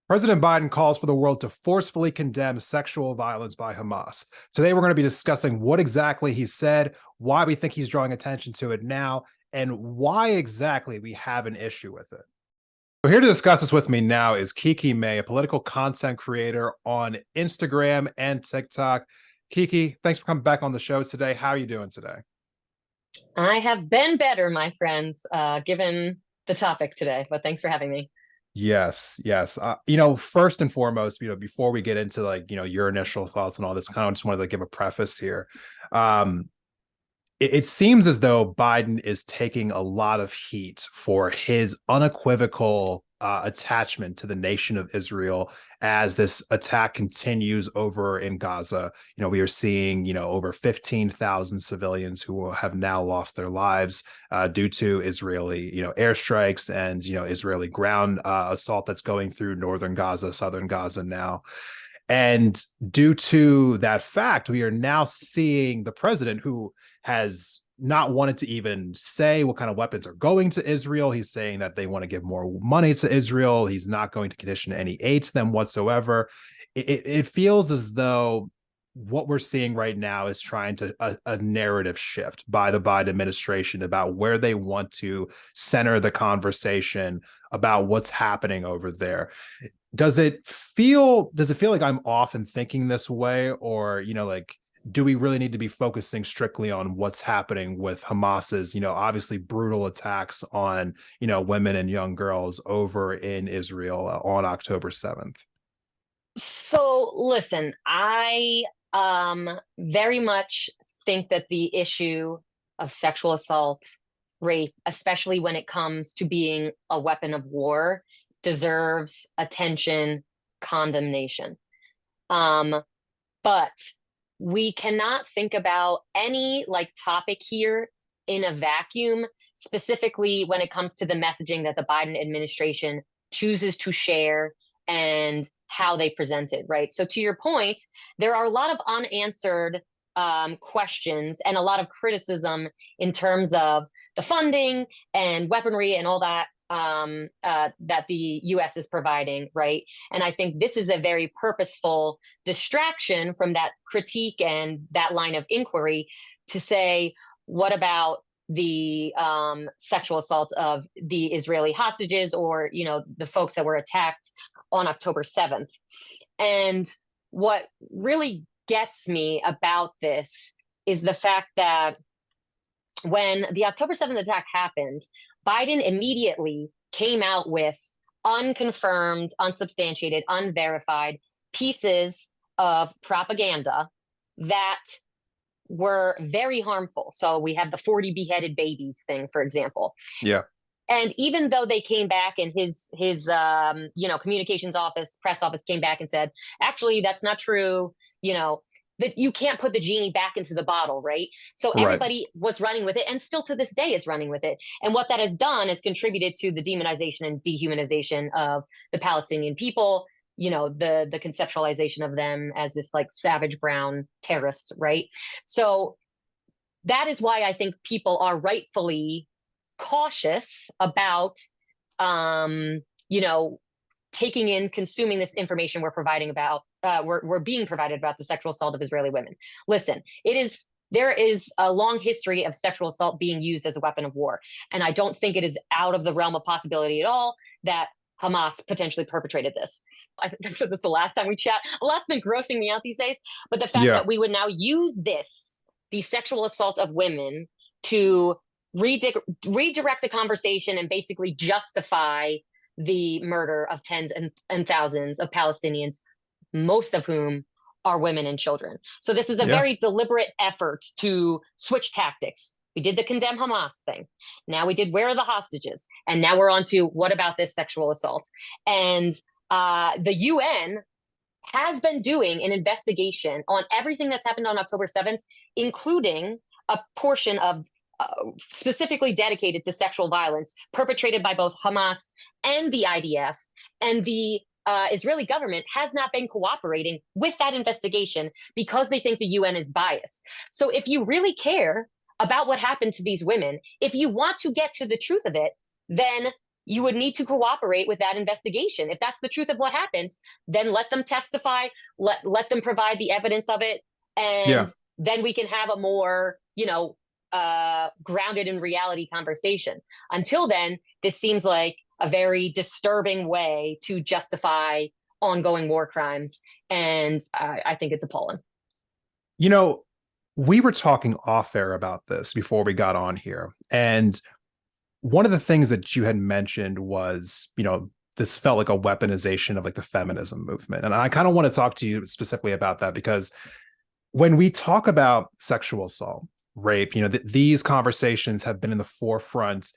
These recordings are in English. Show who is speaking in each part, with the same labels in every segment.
Speaker 1: President Biden calls for the world to forcefully condemn sexual violence by Hamas. Today, we're going to be discussing what exactly he said, why we think he's drawing attention to it now, and why exactly we have an issue with it. So here to discuss this with me now is Kiki May, a political content creator on Instagram and TikTok. Kiki, thanks for coming back on the show today. How are you doing today?
Speaker 2: I have been better, my friends, given the topic today, but thanks for having me.
Speaker 1: Yes, yes. First and foremost, before we get into your initial thoughts and all this, kind of just wanted to give a preface here. Um, it seems as though Biden is taking a lot of heat for his unequivocal attachment to the nation of Israel as this attack continues over in Gaza. We are seeing, over 15,000 civilians who have now lost their lives due to Israeli, airstrikes and, Israeli ground assault that's going through northern Gaza, southern Gaza now. And due to that fact, we are now seeing the president who has not wanted to even say what kind of weapons are going to Israel. He's saying that they want to give more money to Israel. He's not going to condition any aid to them whatsoever. It feels as though what we're seeing right now is trying to a narrative shift by the Biden administration about where they want to center the conversation about what's happening over there. Does it feel like I'm off in thinking this way, or do we really need to be focusing strictly on what's happening with Hamas's obviously brutal attacks on women and young girls over in Israel on October 7th?
Speaker 2: So, listen, I very much think that the issue of sexual assault, rape, especially when it comes to being a weapon of war, deserves attention, condemnation. Um, but we cannot think about any topic here in a vacuum, specifically when it comes to the messaging that the Biden administration chooses to share and how they present it, right? So to your point, there are a lot of unanswered questions and a lot of criticism in terms of the funding and weaponry and all that that the U.S. is providing, right? And I think this is a very purposeful distraction from that critique and that line of inquiry to say, what about the sexual assault of the Israeli hostages or, the folks that were attacked on October 7th? And what really gets me about this is the fact that when the October 7th attack happened, Biden immediately came out with unconfirmed, unsubstantiated, unverified pieces of propaganda that were very harmful. So we have the 40 beheaded babies thing, for example.
Speaker 1: Yeah.
Speaker 2: And even though they came back and his communications office, press office came back and said, actually, that's not true, that you can't put the genie back into the bottle, right? So
Speaker 1: Right.
Speaker 2: everybody was running with it and still to this day is running with it. And what that has done is contributed to the demonization and dehumanization of the Palestinian people, the conceptualization of them as this savage brown terrorists, right? So that is why I think people are rightfully cautious about taking in, consuming this information we're providing about we're being provided about the sexual assault of Israeli women. Listen, there is a long history of sexual assault being used as a weapon of war, and I don't think it is out of the realm of possibility at all that Hamas potentially perpetrated this. I think I said this the last time we chat. A lot's been grossing me out these days, but the fact
Speaker 1: Yeah.
Speaker 2: that we would now use the sexual assault of women, to redirect the conversation and basically justify the murder of tens and thousands of Palestinians, most of whom are women and children. So this is a
Speaker 1: Yeah.
Speaker 2: very deliberate effort to switch tactics. We did the condemn Hamas thing. Now we did where are the hostages? And now we're on to what about this sexual assault? And the UN has been doing an investigation on everything that's happened on October 7th, including a portion of specifically dedicated to sexual violence perpetrated by both Hamas and the IDF. And the Israeli government has not been cooperating with that investigation because they think the UN is biased. So if you really care about what happened to these women, if you want to get to the truth of it, then you would need to cooperate with that investigation. If that's the truth of what happened, then let them testify, let them provide the evidence of it, and
Speaker 1: Yeah.
Speaker 2: then we can have a more, grounded in reality conversation. Until then, this seems like a very disturbing way to justify ongoing war crimes, and I think it's appalling.
Speaker 1: You know, we were talking off air about this before we got on here. And one of the things that you had mentioned was, this felt like a weaponization of like the feminism movement. And I kind of want to talk to you specifically about that because when we talk about sexual assault, rape, these conversations have been in the forefront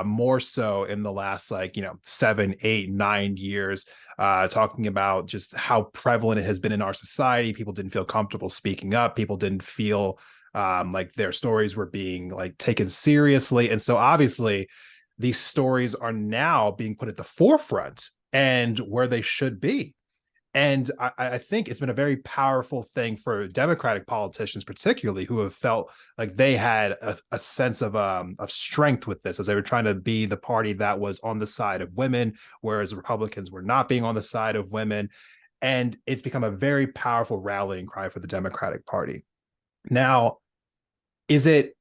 Speaker 1: more so in the last 7, 8, 9 years, talking about just how prevalent it has been in our society. People didn't feel comfortable speaking up. People didn't feel like their stories were being like taken seriously. And so obviously these stories are now being put at the forefront and where they should be. And I think it's been a very powerful thing for Democratic politicians, particularly, who have felt like they had a sense of strength with this, as they were trying to be the party that was on the side of women, whereas Republicans were not being on the side of women. And it's become a very powerful rallying cry for the Democratic Party. Now, is it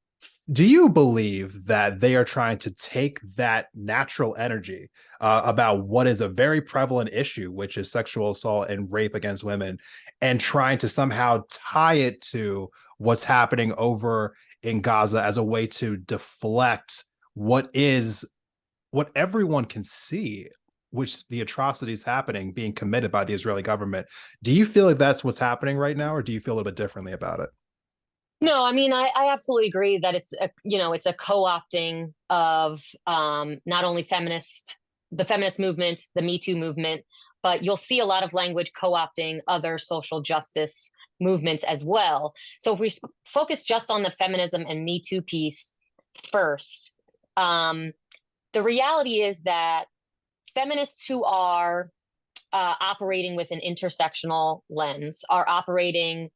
Speaker 1: do you believe that they are trying to take that natural energy about what is a very prevalent issue, which is sexual assault and rape against women, and trying to somehow tie it to what's happening over in Gaza as a way to deflect what everyone can see, which the atrocities happening being committed by the Israeli government? Do you feel like that's what's happening right now, or do you feel a little bit differently about it?
Speaker 2: No, I mean, I absolutely agree that it's a co-opting of not only the feminist movement, the Me Too movement, but you'll see a lot of language co-opting other social justice movements as well. So if we focus just on the feminism and Me Too piece first, um, the reality is that feminists who are operating with an intersectional lens are operating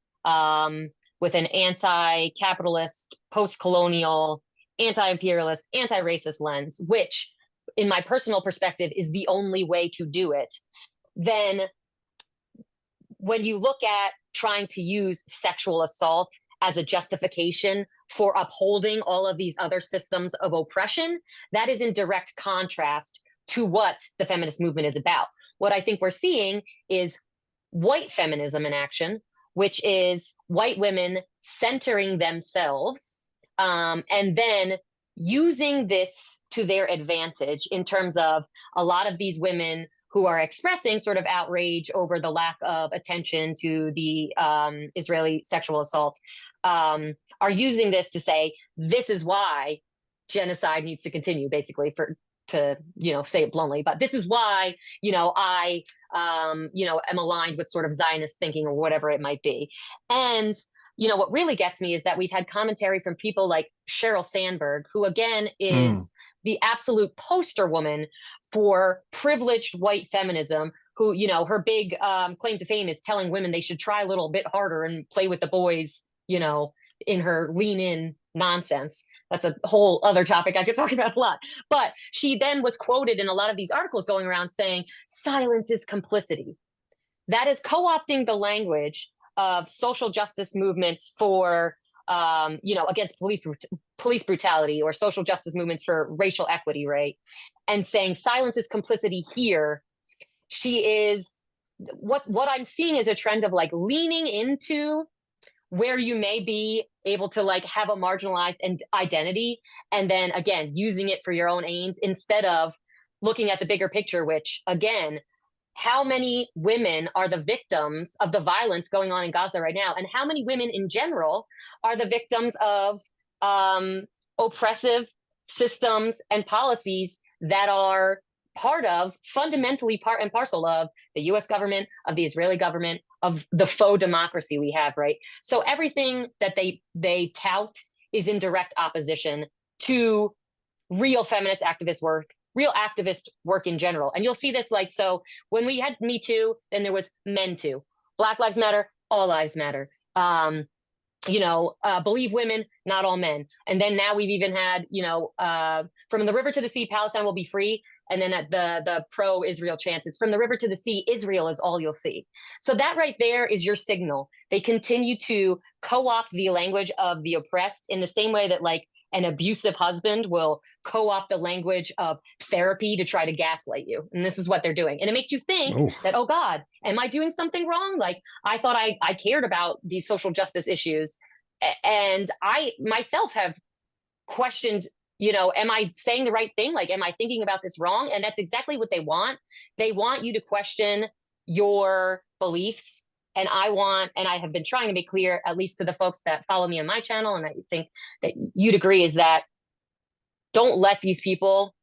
Speaker 2: with an anti-capitalist, post-colonial, anti-imperialist, anti-racist lens, which, in my personal perspective, is the only way to do it. Then, when you look at trying to use sexual assault as a justification for upholding all of these other systems of oppression, that is in direct contrast to what the feminist movement is about. What I think we're seeing is white feminism in action, which is white women centering themselves, and then using this to their advantage in terms of a lot of these women who are expressing sort of outrage over the lack of attention to the Israeli sexual assault, are using this to say, this is why genocide needs to continue, basically, to say it bluntly. But this is why I am aligned with sort of Zionist thinking or whatever it might be. And what really gets me is that we've had commentary from people like Sheryl Sandberg, who again
Speaker 1: Mm.
Speaker 2: is the absolute poster woman for privileged white feminism, who, her big claim to fame is telling women they should try a little bit harder and play with the boys, in her lean in nonsense. That's a whole other topic I could talk about a lot. But she then was quoted in a lot of these articles going around saying, silence is complicity. That is co-opting the language of social justice movements for, against police brutality, or social justice movements for racial equity, right? And saying silence is complicity here. She is what I'm seeing is a trend of like leaning into where you may be able to like have a marginalized identity, and then again using it for your own aims instead of looking at the bigger picture, which again, how many women are the victims of the violence going on in Gaza right now, and how many women in general are the victims of oppressive systems and policies that are fundamentally part and parcel of the US government, of the Israeli government, of the faux democracy we have, right? So everything that they tout is in direct opposition to real feminist activist work, real activist work in general. And you'll see this so when we had Me Too, then there was Men Too. Black Lives Matter, all lives matter. Believe women, not all men. And then now we've even had, from the river to the sea, Palestine will be free. And then at the pro-Israel chants, it's from the river to the sea, Israel is all you'll see. So that right there is your signal. They continue to co-opt the language of the oppressed in the same way that like an abusive husband will co-opt the language of therapy to try to gaslight you. And this is what they're doing. And it makes you think that, oh God, am I doing something wrong? Like I thought I cared about these social justice issues. And I myself have questioned, am I saying the right thing? Like, am I thinking about this wrong? And that's exactly what they want. They want you to question your beliefs. And I have been trying to be clear, at least to the folks that follow me on my channel, and I think that you'd agree, is that don't let these people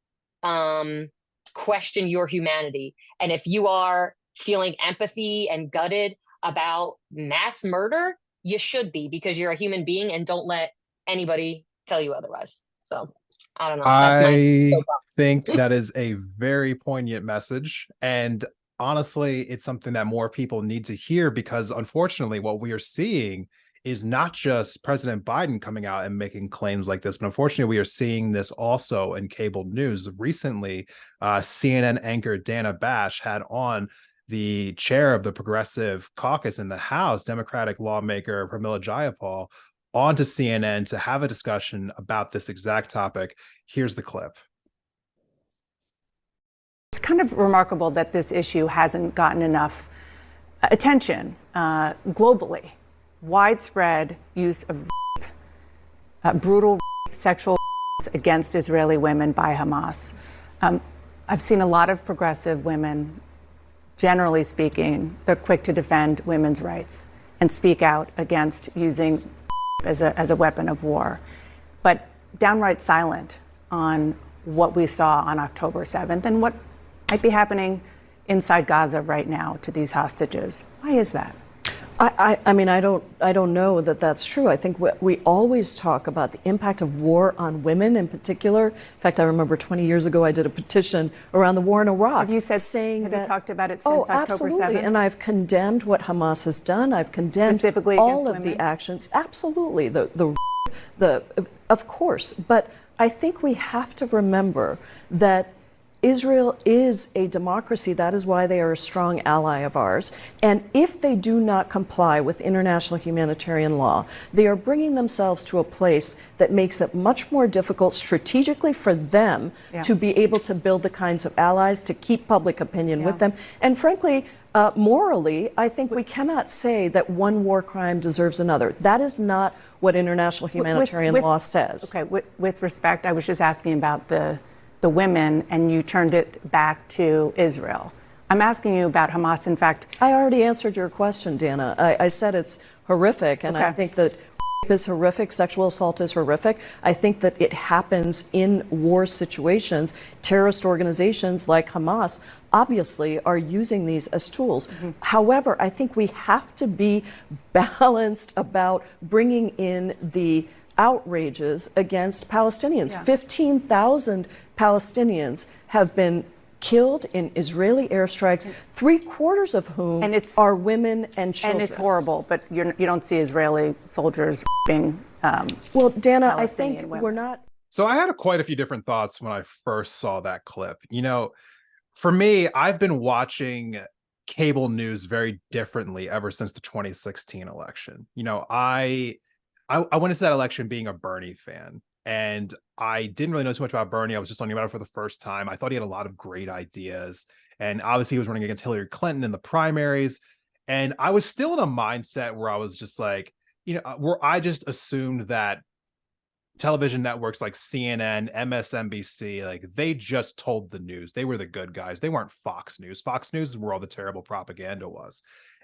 Speaker 2: question your humanity. And if you are feeling empathy and gutted about mass murder, you should be, because you're a human being, and don't let anybody tell you otherwise. So I don't know. That's my soapbox.
Speaker 1: think that is a very poignant message. And honestly, it's something that more people need to hear, because unfortunately, what we are seeing is not just President Biden coming out and making claims like this, but unfortunately, we are seeing this also in cable news. Recently, CNN anchor Dana Bash had on the chair of the Progressive Caucus in the House, Democratic lawmaker Pramila Jayapal, onto CNN to have a discussion about this exact topic. Here's the clip.
Speaker 3: It's kind of remarkable that this issue hasn't gotten enough attention globally. Widespread use of rape, brutal rape, sexual against Israeli women by Hamas. I've seen a lot of progressive women, generally speaking, they're quick to defend women's rights and speak out against using as a weapon of war, but downright silent on what we saw on October 7th and what might be happening inside Gaza right now to these hostages. Why is that?
Speaker 4: I mean, I don't know that that's true. I think we always talk about the impact of war on women in particular. In fact, I remember 20 years ago, I did a petition around the war in Iraq.
Speaker 3: Have you said,
Speaker 4: saying
Speaker 3: have
Speaker 4: that,
Speaker 3: you talked about it since October 7th?
Speaker 4: Absolutely. And I've condemned what Hamas has done. I've condemned
Speaker 3: specifically
Speaker 4: all of
Speaker 3: women?
Speaker 4: the actions. Absolutely. The of course. But I think we have to remember that Israel is a democracy. That is why they are a strong ally of ours. And if they do not comply with international humanitarian law, they are bringing themselves to a place that makes it much more difficult strategically for them to be able to build the kinds of allies, to keep public opinion with them. And frankly, morally, I think we cannot say that one war crime deserves another. That is not what international humanitarian law says.
Speaker 3: Okay, with respect, I was just asking about the women, and you turned it back to Israel. I'm asking you about Hamas. In fact,
Speaker 4: I already answered your question, Dana. I said it's horrific, and I think that rape is horrific, sexual assault is horrific. I think that it happens in war situations. Terrorist organizations like Hamas obviously are using these as tools. However, I think we have to be balanced about bringing in the outrages against Palestinians. 15,000 Palestinians have been killed in Israeli airstrikes, 3/4 of whom are women and children.
Speaker 3: And it's horrible, but you don't see Israeli soldiers being
Speaker 4: well, Dana, I
Speaker 3: Palestinian
Speaker 4: think
Speaker 3: women.
Speaker 4: we're not.
Speaker 1: So I had quite a few different thoughts when I first saw that clip. For me, I've been watching cable news very differently ever since the 2016 election. I went into that election being a Bernie fan, and I didn't really know too much about Bernie. I was just learning about it for the first time. I thought he had a lot of great ideas, and obviously he was running against Hillary Clinton in the primaries. And I was still in a mindset where I was just like, where I just assumed that television networks like CNN, MSNBC, like they just told the news. They were the good guys. They weren't Fox News. Fox News is where all the terrible propaganda was.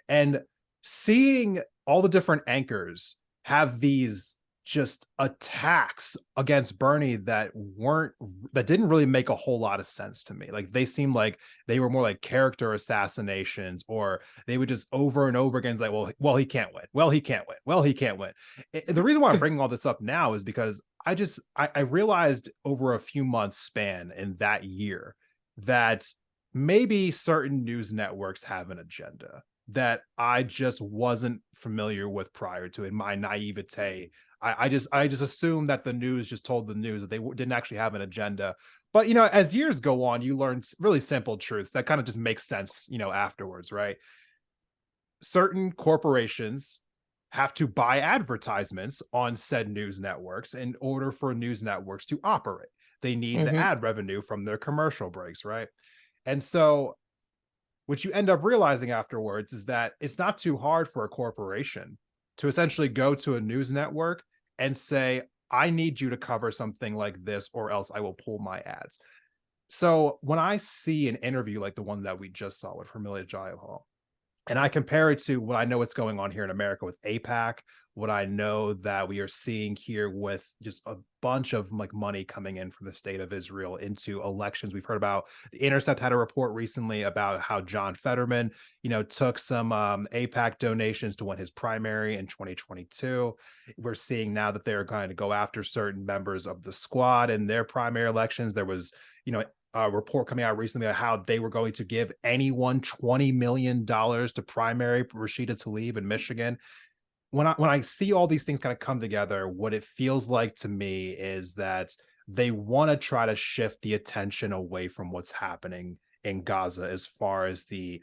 Speaker 1: And seeing all the different anchors have these just attacks against Bernie that didn't really make a whole lot of sense to me. Like they seemed like they were more like character assassinations, or they would just over and over again like, well, he can't win. Well, he can't win. Well, he can't win. The reason why I'm bringing all this up now is because I realized over a few months span in that year that maybe certain news networks have an agenda that I just wasn't familiar with prior to. In my naivete, I just assumed that the news just told the news that they didn't actually have an agenda. But as years go on, you learn really simple truths that kind of just make sense, afterwards, right? Certain corporations have to buy advertisements on said news networks in order for news networks to operate. They need the ad revenue from their commercial breaks, right? And so what you end up realizing afterwards is that it's not too hard for a corporation to essentially go to a news network and say, I need you to cover something like this, or else I will pull my ads. So when I see an interview like the one that we just saw with Familia Jayapal, and I compare it to what I know what's going on here in America with AIPAC, what I know that we are seeing here with just a bunch of money coming in from the state of Israel into elections. We've heard about The Intercept had a report recently about how John Fetterman, took some AIPAC donations to win his primary in 2022. We're seeing now that they're going to go after certain members of the squad in their primary elections. There was, a report coming out recently about how they were going to give anyone $20 million to primary Rashida Tlaib in Michigan. When I see all these things kind of come together, what it feels like to me is that they want to try to shift the attention away from what's happening in Gaza as far as the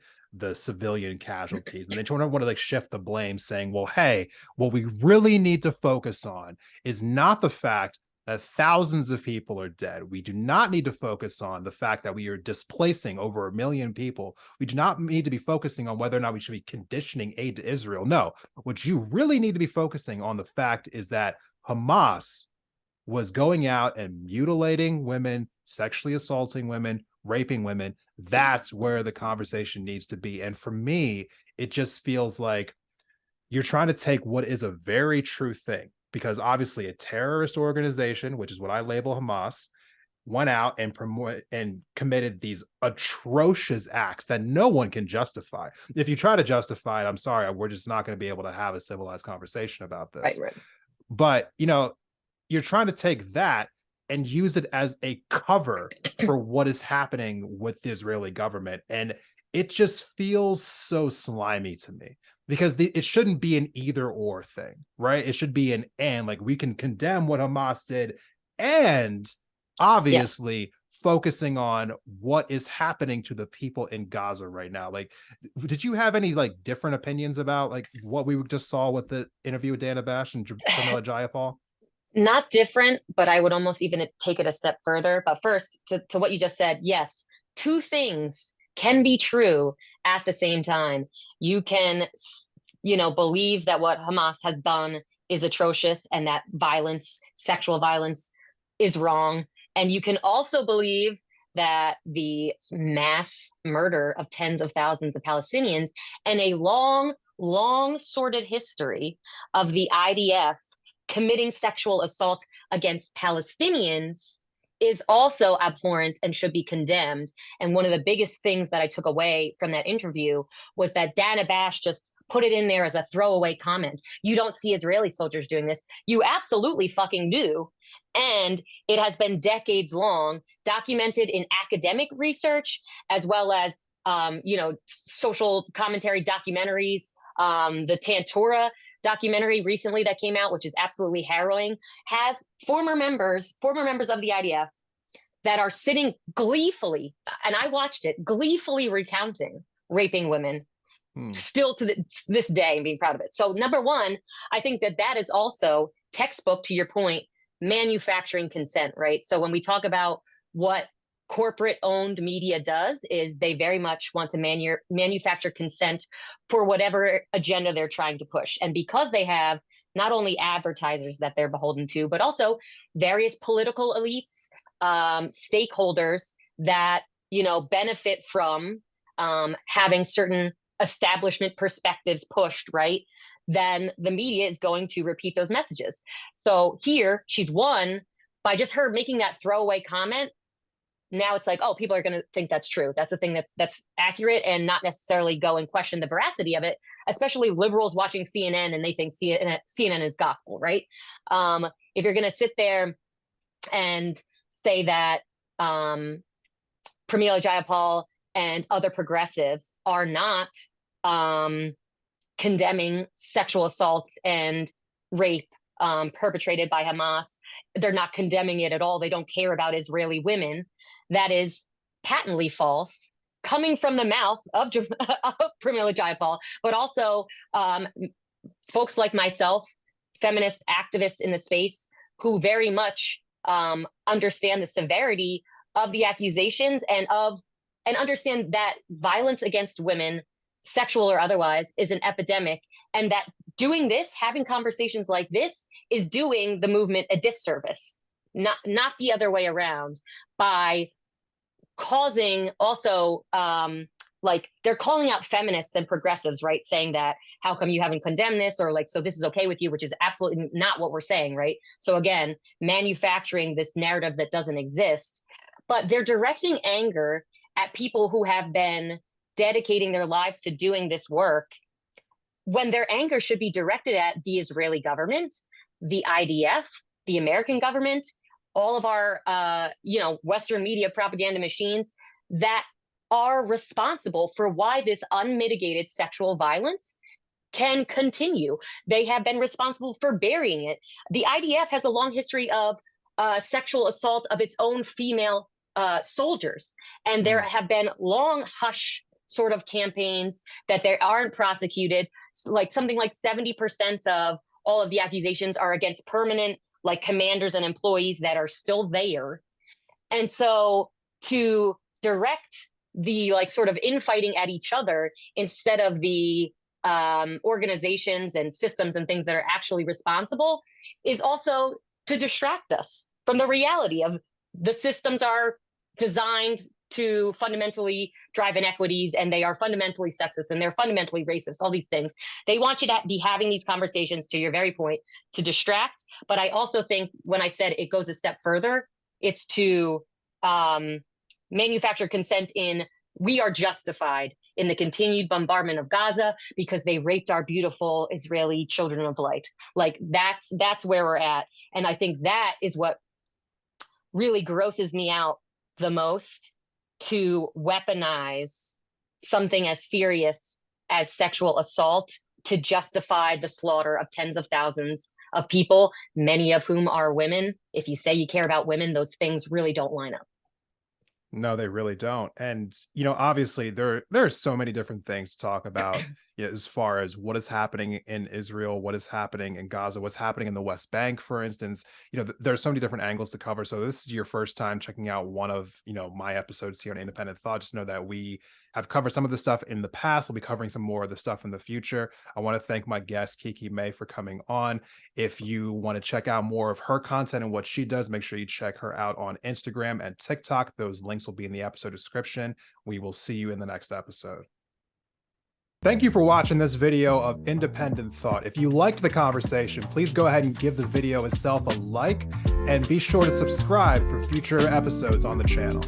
Speaker 1: civilian casualties. And they want to shift the blame, saying, well, hey, what we really need to focus on is not the fact that thousands of people are dead. We do not need to focus on the fact that we are displacing over 1 million people. We do not need to be focusing on whether or not we should be conditioning aid to Israel. No, what you really need to be focusing on the fact is that Hamas was going out and mutilating women, sexually assaulting women, raping women. That's where the conversation needs to be. And for me, it just feels like you're trying to take what is a very true thing, because obviously a terrorist organization, which is what I label Hamas, went out and committed these atrocious acts that no one can justify. If you try to justify it, I'm sorry, we're just not going to be able to have a civilized conversation about this.
Speaker 2: Right.
Speaker 1: But, you're trying to take that and use it as a cover for what is happening with the Israeli government. And it just feels so slimy to me, because it shouldn't be an either or thing, right? It should be an and, like, we can condemn what Hamas did and obviously focusing on what is happening to the people in Gaza right now. Like, did you have any different opinions about what we just saw with the interview with Dana Bash and Jamila Jayapal?
Speaker 2: Not different, but I would almost even take it a step further. But first, to what you just said, yes, two things can be true at the same time. You can, believe that what Hamas has done is atrocious and that violence, sexual violence, is wrong. And you can also believe that the mass murder of tens of thousands of Palestinians and a long, long sordid history of the IDF committing sexual assault against Palestinians is also abhorrent and should be condemned. And one of the biggest things that I took away from that interview was that Dana Bash just put it in there as a throwaway comment. You don't see Israeli soldiers doing this. You absolutely fucking do. And it has been decades long, documented in academic research, as well as, social commentary documentaries. The Tantura documentary recently that came out, which is absolutely harrowing, has former members of the IDF that are sitting gleefully, and I watched it, gleefully recounting raping women still to this day and being proud of it. So number one, I think that is also textbook, to your point, manufacturing consent, right? So when we talk about what corporate owned media does, is they very much want to manufacture consent for whatever agenda they're trying to push. And because they have not only advertisers that they're beholden to, but also various political elites, stakeholders that, benefit from having certain establishment perspectives pushed, right? Then the media is going to repeat those messages. So here she's won by just her making that throwaway comment. Now it's like, oh, people are going to think that's true. That's the thing that's accurate, and not necessarily go and question the veracity of it, especially liberals watching CNN and they think CNN is gospel, right? If you're going to sit there and say that Pramila Jayapal and other progressives are not condemning sexual assaults and rape perpetrated by Hamas. They're not condemning it at all. They don't care about Israeli women. That is patently false, coming from the mouth of Pramila Jayapal, but also folks like myself, feminist activists in the space, who very much understand the severity of the accusations and understand that violence against women, sexual or otherwise, is an epidemic, and that doing this, having conversations like this, is doing the movement a disservice, not the other way around, by causing also like they're calling out feminists and progressives, right? Saying that, how come you haven't condemned this? Or like, so this is okay with you, which is absolutely not what we're saying, right? So again, manufacturing this narrative that doesn't exist, but they're directing anger at people who have been dedicating their lives to doing this work, when their anger should be directed at the Israeli government, the IDF, the American government, all of our Western media propaganda machines that are responsible for why this unmitigated sexual violence can continue. They have been responsible for burying it. The IDF has a long history of sexual assault of its own female soldiers, and there have been long hush sort of campaigns that they aren't prosecuted. Like something like 70% of all of the accusations are against permanent like commanders and employees that are still there. And so to direct the like sort of infighting at each other instead of the organizations and systems and things that are actually responsible is also to distract us from the reality of the systems are designed to fundamentally drive inequities, and they are fundamentally sexist, and they're fundamentally racist, all these things. They want you to be having these conversations, to your very point, to distract. But I also think when I said it goes a step further, it's to manufacture consent in, we are justified in the continued bombardment of Gaza because they raped our beautiful Israeli children of light. Like that's where we're at. And I think that is what really grosses me out the most, to weaponize something as serious as sexual assault to justify the slaughter of tens of thousands of people, many of whom are women. If you say you care about women, those things really don't line up.
Speaker 1: No, they really don't. And, obviously there's so many different things to talk about as far as what is happening in Israel, what is happening in Gaza, what's happening in the West Bank, for instance. There's so many different angles to cover. So this is your first time checking out one of, my episodes here on Independent Thought. Just know that we have covered some of the stuff in the past. We'll be covering some more of the stuff in the future. I want to thank my guest, Kiki May, for coming on. If you want to check out more of her content and what she does, make sure you check her out on Instagram and TikTok. Those links will be in the episode description. We will see you in the next episode. Thank you for watching this video of Independent Thought. If you liked the conversation, please go ahead and give the video itself a like, and be sure to subscribe for future episodes on the channel.